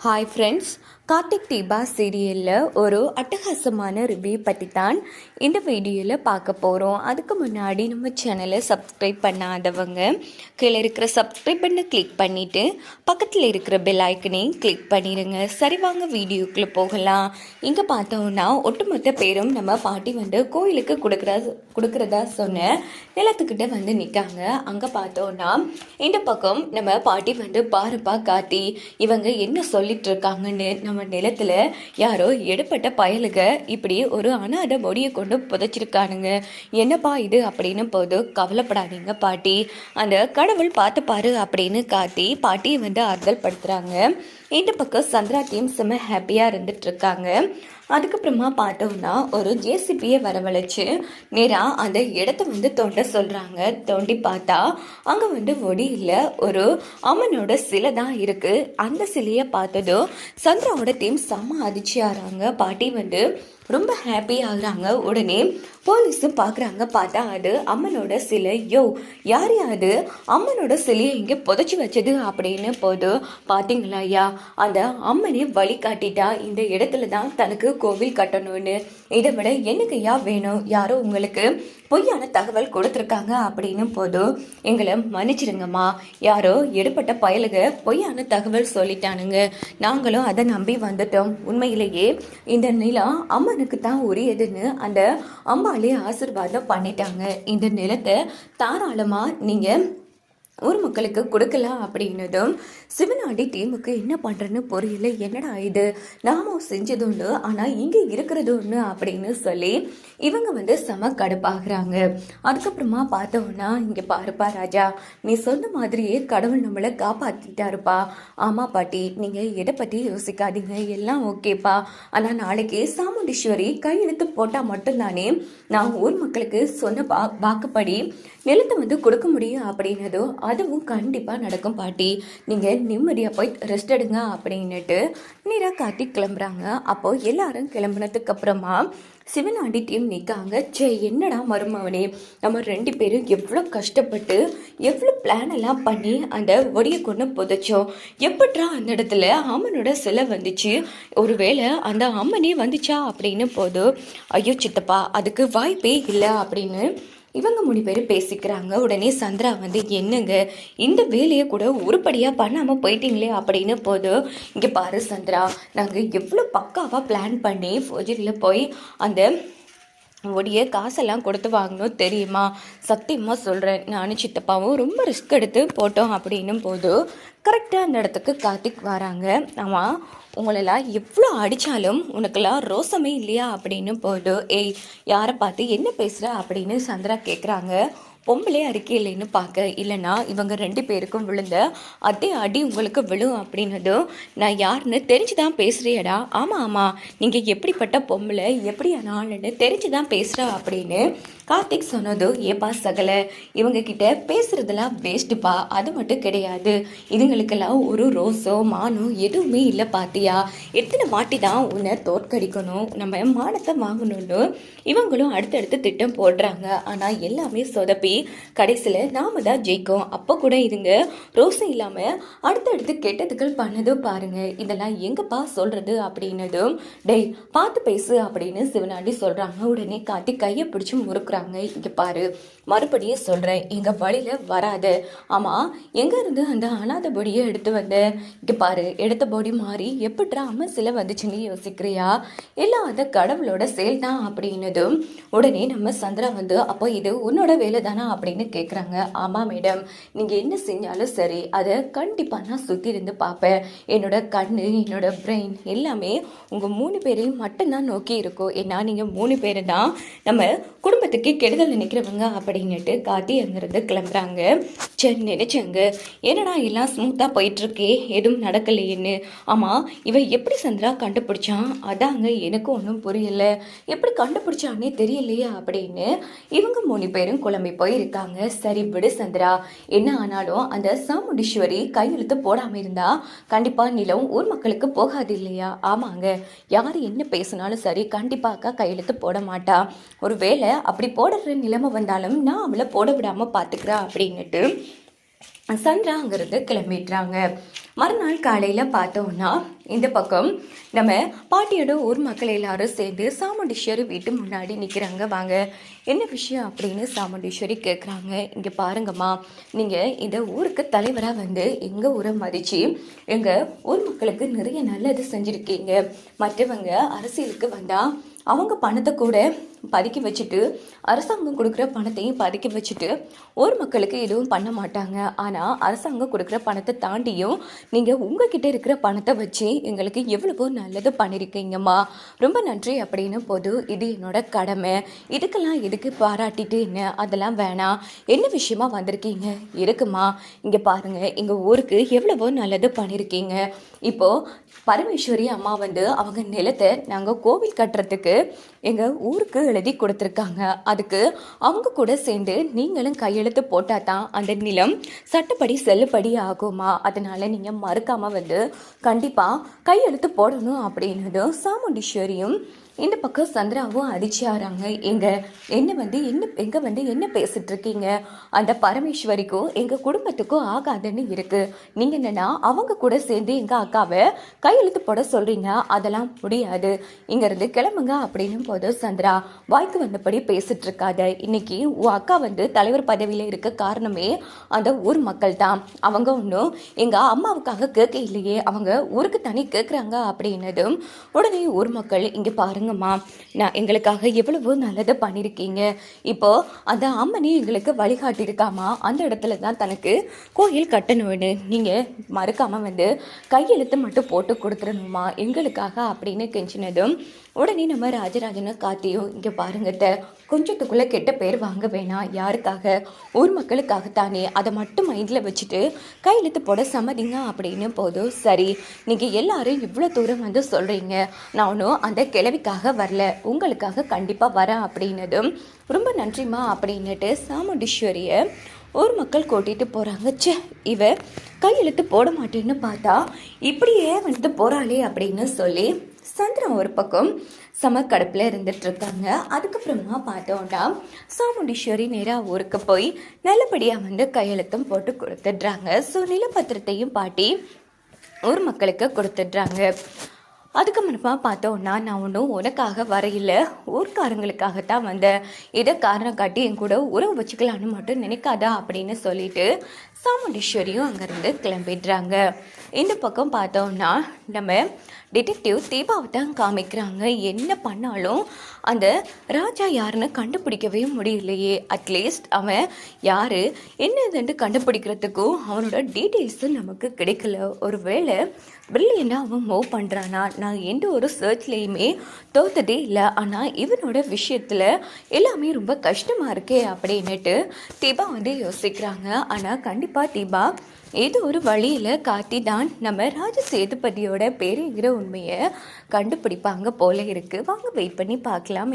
Hi friends, Karthik Deepa சீரியலில் ஒரு அட்டகாசமான ரிவ்யூ பற்றி தான் இந்த வீடியோவில் பார்க்க போகிறோம். அதுக்கு முன்னாடி நம்ம சேனலை சப்ஸ்கிரைப் பண்ணாதவங்க கீழே இருக்கிற சப்ஸ்கிரைப் பண்ண கிளிக் பண்ணிவிட்டு பக்கத்தில் இருக்கிற பெல் ஐக்கனையும் கிளிக் பண்ணிடுங்க. சரி, வாங்க வீடியோக்குள்ளே போகலாம். இங்கே பார்த்தோம்னா ஒட்டுமொத்த பேரும் நம்ம பாட்டி கோயிலுக்கு கொடுக்குறதா சொன்ன நிலத்துக்கிட்ட நிற்காங்க. அங்கே பார்த்தோன்னா இந்த பக்கம் நம்ம பாட்டி பாருப்பா காத்தி, இவங்க என்ன சொல்லிட்டு இருக்காங்கன்னு, நம்ம நிலத்துல யாரோ எடுப்பட்ட பயலுக இப்படி ஒரு அனாதை பொடியை கொண்டு புதைச்சிருக்கானுங்க, என்னப்பா இது அப்படின்னு போது, கவலைப்படாதீங்க பாட்டி, அந்த கடவுள் பார்த்துப்பாரு அப்படின்னு காத்தி பாட்டியை ஆறுதல் படுத்துறாங்க. இந்த பக்கம் சந்திராத்தியும் செம்ம ஹாப்பியா இருந்துட்டு இருக்காங்க. அதுக்கப்புறமா பார்த்தோம்னா ஒரு ஜேசிபியை வரவழைச்சு நேராக அந்த இடத்த தோண்ட சொல்கிறாங்க. தோண்டி பார்த்தா அங்கே ஒடியில் ஒரு அம்மனோட சிலை தான் இருக்குது. அந்த சிலையை பார்த்ததும் சந்திராவோட டீம் செம்ம அதிர்ச்சி ஆகிறாங்க. பாட்டி ரொம்ப ஹாப்பி ஆகுறாங்க. உடனே போலீஸும் பார்க்குறாங்க. பார்த்தா அது அம்மனோட சிலை. யார் அது அம்மனோட சிலையை இங்கே புதைச்சி வச்சது அப்படின்னு போது, பார்த்தீங்களா ஐயா, அந்த அம்மனே வழி காட்டிட்டா இந்த இடத்துல தான் தனக்கு கோவில் கட்டணும்னு. இதை விட எனக்கு ஐயா வேணும்? யாரோ உங்களுக்கு பொய்யான தகவல் கொடுத்துருக்காங்க அப்படின்னு போதும், எங்களை மன்னிச்சிருங்கம்மா, யாரோ எடுப்பட்ட பயலுக பொய்யான தகவல் சொல்லிட்டானுங்க, நாங்களும் அதை நம்பி வந்துட்டோம். உண்மையிலேயே இந்த நிலம் அம்மனுக்கு தான் உரியதுன்னு அந்த அம்மாலே ஆசீர்வாதம் பண்ணிட்டாங்க. இந்த நிலத்தை தாராளமாக நீங்கள் ஊர் மக்களுக்கு கொடுக்கலாம் அப்படின்னதும் சிவனாடி டீமுக்கு என்ன பண்ணுறன்னு புரியல. என்னடா இது, நாம செஞ்சது ஒன்று ஆனால் இங்கே இருக்கிறது ஒன்று அப்படின்னு சொல்லி இவங்க செம கடுப்பாகிறாங்க. அதுக்கப்புறமா பார்த்தோன்னா, இங்கே பாருப்பா ராஜா, நீ சொன்ன மாதிரியே கடவுள் நம்மளை காப்பாற்றிட்டாருப்பா. ஆமாம் பாட்டி, நீங்கள் எதை பற்றி யோசிக்காதீங்க, எல்லாம் ஓகேப்பா. ஆனால் நாளைக்கு சாமுண்டீஸ்வரி கையெழுத்து போட்டால் மட்டும்தானே நான் ஊர் மக்களுக்கு சொன்ன வாக்குப்படி நிலத்தை கொடுக்க முடியும் அப்படின்னதும், அதுவும் கண்டிப்பாக நடக்கும் பாட்டி, நீங்கள் நிம்மதியாக போய் ரெஸ்ட் எடுங்க அப்படின்னுட்டு நேராக காட்டி கிளம்புறாங்க. அப்போது எல்லாரும் கிளம்புனதுக்கு அப்புறமா சிவனாண்டி டீம் நிற்காங்க. என்னடா மருமவனே, நம்ம 2 பேரும் எவ்வளோ கஷ்டப்பட்டு எவ்வளோ பிளான் எல்லாம் பண்ணி அந்த ஒடியை கொண்டு புதைச்சோம், எப்படா அந்த இடத்துல அம்மனோட சிலை வந்துச்சு, ஒருவேளை அந்த அம்மனே வந்துச்சா அப்படின்னு போது, ஐயோ சித்தப்பா, அதுக்கு வாய்ப்பே இல்லை அப்படின்னு இவங்க 3 பேர் பேசிக்கிறாங்க. உடனே சந்திரா என்னங்க இந்த வேலையை கூட உருப்படியாக பண்ணாமல் போயிட்டீங்களே அப்படின்னு போது, இங்கே பாரு சந்திரா, நாங்கள் எவ்வளோ பக்காவாக பிளான் பண்ணி ஃபோஜரியில் போய் அந்த ஒடிய காசெல்லாம் கொடுத்து வாங்கணும் தெரியுமா, சத்தியமாக சொல்கிறேன், நானும் சித்தப்பாவும் ரொம்ப ரிஸ்க் எடுத்து போட்டோம் அப்படின்னும் போது கரெக்டாக அந்த இடத்துக்கு கார்த்திக் வராங்க. ஆமாம், உங்களெல்லாம் எவ்வளோ அடித்தாலும் உனக்கெல்லாம் ரோசமே இல்லையா அப்படின்னு போது, யாரை பார்த்து என்ன பேசுகிற அப்படின்னு சந்திரா கேட்குறாங்க. பொம்பளே அறிக்கை இல்லைன்னு பார்க்க, இல்லைன்னா இவங்க 2 பேருக்கும் விழுந்த அதே அடி உங்களுக்கு விழும் அப்படின்னதும், நான் யாருன்னு தெரிஞ்சு தான் பேசுகிறியடா. ஆமாம், நீங்கள் எப்படிப்பட்ட பொம்பளை, எப்படி ஆளுன்னு தெரிஞ்சு தான் பேசுகிறா அப்படின்னு கார்த்திக் சொன்னதும், ஏப்பா சகலை, இவங்க கிட்ட பேசுறதெல்லாம் வேஸ்ட்டுப்பா, அது மட்டும் கிடையாது, இதுங்களுக்கெல்லாம் ஒரு ரோஸோ மானோ எதுவுமே இல்லை பாத்தியா, எத்தனை வாட்டி தான் உன்னை தோற்கடிக்கணும், நம்ம மானத்தை வாங்கணும்னு இவங்களும் அடுத்தடுத்து திட்டம் போடுறாங்க. ஆனால் எல்லாமே சொதப்பி கடைசியில் நாம தான் ஜெயிக்கும். அப்போ கூட இதுங்க ரோஸும் இல்லாமல் அடுத்தடுத்து கெட்டதுகள் பண்ணதும் பாருங்க, இதெல்லாம் எங்கப்பா சொல்றது அப்படின்னதும், டேய் பார்த்து பேசு அப்படின்னு சிவனாண்டி சொல்கிறாங்க. உடனே கார்த்திக் கையை பிடிச்சி முறுக்குறாங்க. இங்க பாரு, மறுபடியும் சொல்றேன், எங்க வழியில வராத. ஆமா, எங்க இருந்து அந்த அனாத பொடியை எடுத்து வந்த? இங்க பாரு, எடுத்த பொடி மாறி எப்படிரா அம்மன் சிலை வந்துச்சுன்னு யோசிக்கிறியா? எல்லாம் அந்த கடவுளோட செயல் தான் அப்படின்னதும், உடனே நம்ம சந்திரா அப்போ இது உன்னோட வேலை தானா அப்படின்னு கேட்குறாங்க. ஆமா மேடம், நீங்க என்ன செஞ்சாலும் சரி, அதை கண்டிப்பா நான் சுத்தி இருந்து பார்ப்பேன். என்னோட கண்ணு, என்னோட பிரெயின் எல்லாமே உங்க 3 பேரையும் மட்டும்தான் நோக்கி இருக்கும். ஏன்னா நீங்க 3 பேரு தான் நம்ம குடும்பத்துக்கு கெடுதல் நினைக்கிறவங்க அப்படின்னுட்டு காத்தி அங்கிருந்து கிளம்புறாங்க. நினைச்சங்க, என்னடா எல்லாம் ஸ்மூத்தாக போயிட்டுருக்கே, எதுவும் நடக்கலையேன்னு. ஆமாம், இவன் எப்படி சந்திரா கண்டுபிடிச்சான்? அதாங்க எனக்கு ஒன்றும் புரியலை, எப்படி கண்டுபிடிச்சானே தெரியலையே அப்படின்னு இவங்க 3 பேரும் குழம்பி போயிருக்காங்க. சரி விடு சந்திரா, என்ன ஆனாலும் அந்த சாமுண்டீஸ்வரி கையெழுத்து போடாமல் இருந்தா கண்டிப்பாக நிலம் ஊர் மக்களுக்கு போகாது இல்லையா? ஆமாங்க, யார் என்ன பேசினாலும் சரி, கண்டிப்பாக கையெழுத்து போட மாட்டா. ஒரு வேளை அப்படி போடுற நிலைமை வந்தாலும் நான் அவளை போட விடாமல் பார்த்துக்கிறேன் அப்படின்னுட்டு சந்திரா அங்கிருந்து கிளம்பிடுறாங்க. மறுநாள் காலையில் பார்த்தோன்னா இந்த பக்கம் நம்ம பாட்டியோட ஊர் மக்கள் எல்லாரும் சேர்ந்து சாமுண்டீஸ்வரி வீட்டு முன்னாடி நிற்கிறாங்க. வாங்க, என்ன விஷயம் அப்படின்னு சாமுண்டீஸ்வரி கேட்குறாங்க. இங்கே பாருங்கம்மா, நீங்கள் இந்த ஊருக்கு தலைவராக வந்து எங்கள் ஊரை மதித்து எங்கள் ஊர் மக்களுக்கு நிறைய நல்லது செஞ்சுருக்கீங்க. மற்றவங்க அரசியலுக்கு வந்தால் அவங்க பணத்தை கூட பதுக்கி வச்சுட்டு, அரசாங்கம் கொடுக்குற பணத்தையும் பதுக்கி வச்சுட்டு ஊர் மக்களுக்கு எதுவும் பண்ண மாட்டாங்க. ஆனால் அரசாங்கம் கொடுக்குற பணத்தை தாண்டியும் நீங்கள் உங்ககிட்ட இருக்கிற பணத்தை வச்சு எங்களுக்கு எவ்வளவோ நல்லது பண்ணியிருக்கீங்கம்மா, ரொம்ப நன்றி அப்படின்னு போது இது என்னோட கடமை. இதுக்கெல்லாம் எதுக்கு பாராட்டிட்டு என்ன, அதெல்லாம் வேணாம். என்ன விஷயமா வந்திருக்கீங்க இருக்குமா, இங்கே பாருங்கள், எங்கள் ஊருக்கு எவ்வளவோ நல்லது பண்ணியிருக்கீங்க. இப்போது பரமேஸ்வரி அம்மா வந்து அவங்க நிலத்தை நாங்கள் கோவில் கட்டுறதுக்கு எங்கள் ஊருக்கு எழுதி கொடுத்துருக்காங்க. அதுக்கு அவங்க கூட சேர்ந்து நீங்களும் கையெழுத்து போட்டால் தான் அந்த நிலம் சட்டப்படி செல்லுபடி ஆகுமா. அதனால் நீங்கள் மறுக்காமல் வந்து கண்டிப்பாக கையெழுத்து போடணும் அப்படின்னதும் சாமுண்டீஸ்வரியும் இந்த பக்கம் சந்திராவும் அடிச்சாராங்க. என்ன பேசிட்டு இருக்கீங்க, அந்த பரமேஸ்வரிக்கும் எங்கள் குடும்பத்துக்கும் ஆகாதுன்னு இருக்குது. நீங்கள் என்னென்னா அவங்க கூட சேர்ந்து எங்கள் அக்காவை கையெழுத்து போட சொல்கிறீங்க, அதெல்லாம் முடியாது, இங்கேருந்து கிளம்புங்க அப்படின்னும் போது சந்திரா வாய்க்கு வந்தபடி பேசிட்டு இருக்காத. இன்னைக்கு உன் அக்கா வந்து தலைவர் பதவியில் இருக்க காரணமே அந்த ஊர் மக்கள் தான். அவங்க ஒன்றும் எங்கள் அம்மாவுக்காக கேட்க இல்லையே, அவங்க ஊருக்கு தனி கேட்குறாங்க அப்படின்னதும் உடனே ஊர் மக்கள் இங்கே பாருங்கம்மா, நான் எங்களுக்காக எவ்வளவு நல்லது பண்ணியிருக்கீங்க. இப்போது அந்த அம்மனே எங்களுக்கு வழிகாட்டியிருக்காமா, அந்த இடத்துல தான் தனக்கு கோயில் கட்டணும்னு நீங்கள் மறுக்காமல் வந்து கையெழுத்து மட்டும் போட்டு கொடுத்துடணுமா எங்களுக்காக அப்படின்னு கெஞ்சினதும் உடனே நம்ம ராஜராஜனை காத்தியும் இங்கே பாருங்கட்ட, கொஞ்சத்துக்குள்ளே கெட்ட பேர் வாங்க வேணாம். யாருக்காக, ஊர் மக்களுக்காகத்தானே, அதை மட்டும் மைண்டில் வச்சுட்டு கையெழுத்து போட சம்மதிங்க அப்படின்னு போதும். சரி, நீங்கள் எல்லாரும் இவ்வளோ தூரம் வந்து சொல்கிறீங்க, நான் ஒன்றும் அந்த கிழவிக்காக வரல, உங்களுக்காக கண்டிப்பாக வரேன் அப்படின்னதும் ரொம்ப நன்றிம்மா அப்படின்னுட்டு சாமுண்டீஸ்வரியை ஊர் மக்கள் கூட்டிகிட்டு போகிறாங்க. சே, இவ கையெழுத்து போட மாட்டேன்னு பார்த்தா இப்படியே வந்து போகிறாளே அப்படின்னு சொல்லி சந்திரா ஒரு பக்கம் சமக்கடுப்பில் இருந்துகிட்ருக்காங்க. அதுக்கப்புறமா பார்த்தோன்னா சாமுண்டீஸ்வரி நேராக ஊருக்கு போய் நல்லபடியாக வந்து கையெழுத்தும் போட்டு கொடுத்துட்றாங்க. ஸோ நிலப்பத்திரத்தையும் பாட்டி ஊர் மக்களுக்கு கொடுத்துட்றாங்க. அதுக்கப்புறமா பார்த்தோன்னா நான் ஒன்றும் உனக்காக வரையில், ஊர்க்காரங்களுக்காகத்தான் வந்தேன், இதை காரணம் காட்டி என் கூட உறவு வச்சுக்கலான்னு மட்டும் நினைக்காதா அப்படின்னு சொல்லிட்டு சாமுண்டீஸ்வரியும் அங்கேருந்து கிளம்பிடுறாங்க. இந்த பக்கம் பார்த்தோன்னா நம்ம டிடெக்டிவ் தீபாவை தான் காமிக்கிறாங்க. என்ன பண்ணாலும் அந்த ராஜா யாருன்னு கண்டுபிடிக்கவே முடியலையே. அட்லீஸ்ட் அவன் யார் என்னதுன்னு கண்டுபிடிக்கிறதுக்கும் அவனோட டீட்டெயில்ஸும் நமக்கு கிடைக்கல. ஒரு வேளை பிரில்லியண்டாக அவன் மூவ் பண்ணுறானா. நான் எந்த ஒரு சர்ச்லேயுமே தோத்ததே இல்லை, ஆனால் இவனோட விஷயத்தில் எல்லாமே ரொம்ப கஷ்டமாக இருக்கே அப்படின்னுட்டு தீபா வந்து யோசிக்கிறாங்க. ஆனால் கண்டிப்பாக தீபா ஏதோ ஒரு வழியில் காட்டி தான் நம்ம ராஜ சேதுபதியோட பேருங்கிற உண்மையை கண்டுபிடிப்பாங்க போல இருக்குது. வாங்க வெயிட் பண்ணி பார்க்கலாம்.